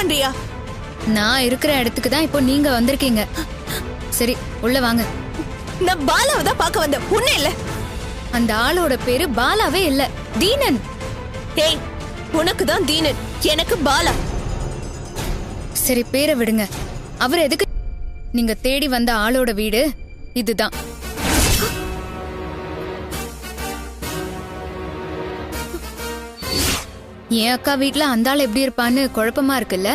பண்றியா? நான் இருக்கிற இடத்துக்கு தான் இப்போ நீங்க வந்திருக்கீங்க. சரி உள்ள வாங்க. நான் பாலாவை தான் பார்க்க வந்தேன், உன்ன இல்ல. அந்த ஆளோட பேரு பாலாவே இல்ல, தீனன். ஏய், உனக்கு தான் தீனன், எனக்கு பாலா. சரி பேரை விடுங்க. அவர் எதுக்கு? நீங்க தேடி வந்த ஆளோட வீடு இதுதான். என் அக்கா வீட்ல அந்த ஆள் எப்படி இருப்பான்னு குழப்பமா இருக்குல்ல?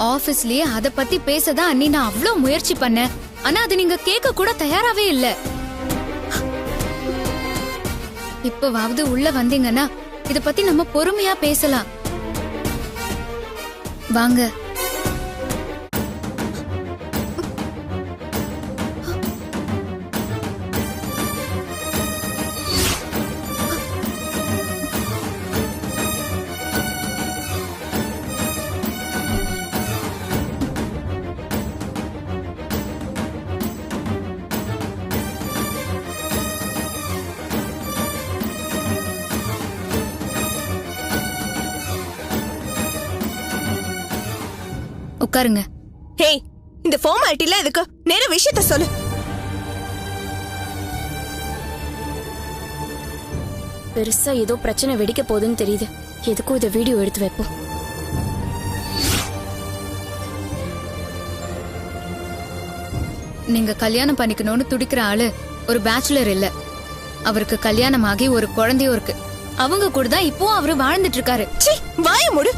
ஆபீஸ்லயே அத பத்தி பேசதான் அண்ணி நான் அவ்ளோ முயற்சி பண்ணேன். ஆனா அது நீங்க கேட்க கூட தயாராவே இல்ல. இப்பவாவது உள்ள வந்தீங்கன்னா இத பத்தி நம்ம பொறுமையா பேசலாம். வாங்க. உட்காருங்க. ஏய், இந்த ஃபார்மாலிட்டில எதுக்கு? நேர விஷயத்த சொல்லு. பெருசா ஏதோ பிரச்சனை வெடிக்க போகுதுன்னு தெரியுது. எதுக்கும் இதை வீடியோ எடுத்து வைப்போம். நீங்க கல்யாணம் பண்ணிக்கணும்னு துடிக்கிற ஆளு ஒரு பேச்சுலர் இல்ல. அவருக்கு கல்யாணம் ஆகி ஒரு குழந்தையும் இருக்கு. அவங்க கூட தான் இப்போ அவரு வாழ்ந்துட்டு இருக்காரு. சீ, வாய மூடு.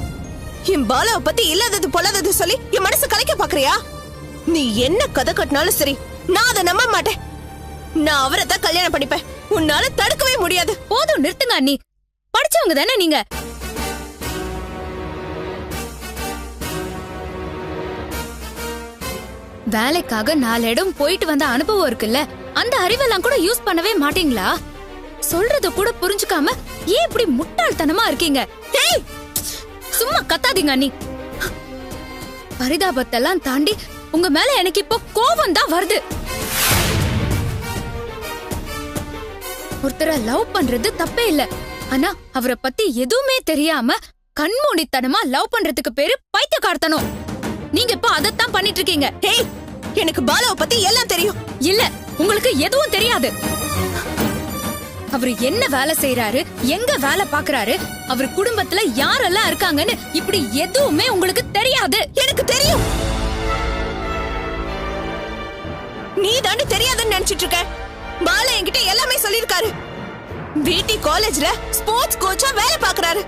என் பாலாவை பத்தி இல்லாதது பொல்லாதது சொல்லி என் மனசு கலைக்க பாக்குறியா? நீ என்ன கதை கட்டினாலும் சரி, நான் அதை நம்ப மாட்டேன். நான் அவரை தான் கல்யாணம் பண்ணிப்பேன். உன்னால தடுக்கவே முடியாது. போதும் நிறுத்துங்க அண்ணி. படிச்சவங்க தானே நீங்க. வேலைக்காக 4 இடம் போயிட்டு வந்த அனுபவம் இருக்குல்ல, அந்த அறிவெல்லாம் கூட யூஸ் பண்ணவே மாட்டீங்களா? சொல்றத கூட புரிஞ்சுக்காம ஏன் இப்படி முட்டாள்தனமா இருக்கீங்க? ஏய், சும்மா கத்தாதீங்க அண்ணி. பரிதாபத்தெல்லாம் தாண்டி உங்க மேல எனக்கு இப்போ கோபம் தான் வருது. ஒருத்தரை லவ் பண்றது தப்பே இல்ல. ஆனா அவரை பத்தி எதுவுமே தெரியாம கண்மூடித்தனமா லவ் பண்றதுக்கு பேரு பைத்தியக்காரத்தனம். நீங்க இப்போ அதத்தான் பண்ணிட்டு இருக்கீங்க. ஏய், எனக்கு பாலாவை பத்தி எல்லாம் தெரியும். இல்ல, உங்களுக்கு எதுவும் தெரியாது. அவரு என்ன வேலை செய்யறாரு, எங்க வேலை பாக்குறாரு, அவர் குடும்பத்துல யாரெல்லாம் இருக்காங்கன்னு இப்படி எதுவுமே உங்களுக்கு தெரியாது. எனக்கு தெரியும். நீ தாண்டி தெரியாதுன்னு நினைச்சிட்டு இருக்க. பாலா என்கிட்ட எல்லாமே சொல்லிருக்காரு. பிடி காலேஜ்ல ஸ்போர்ட்ஸ் கோச்சா வேலை பாக்குறாரு.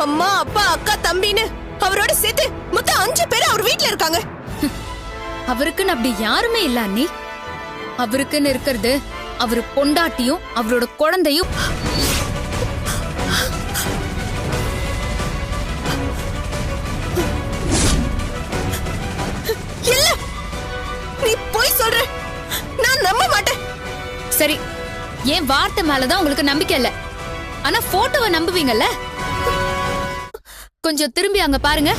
அம்மா, அப்பா, அக்கா, தம்பின்னு அவரோட சேர்த்து மொத்தம் 5 பேர் அவர் வீட்ல இருக்காங்க. அவருக்குன்னு அப்படி யாருமே இல்ல அண்ணி. அவருக்குன்னு இருக்கிறது அவரு பொண்டாட்டியும் அவரோட குழந்தையும். இல்ல, நீ போய் சொல்ற. நான் நம்ப மாட்டேன். சரி, என் வார்த்தை மேலதான் உங்களுக்கு நம்பிக்கை இல்ல. ஆனா போட்டோவை நம்புவீங்கல்ல? கொஞ்சம் திரும்பி அங்க பாருங்க.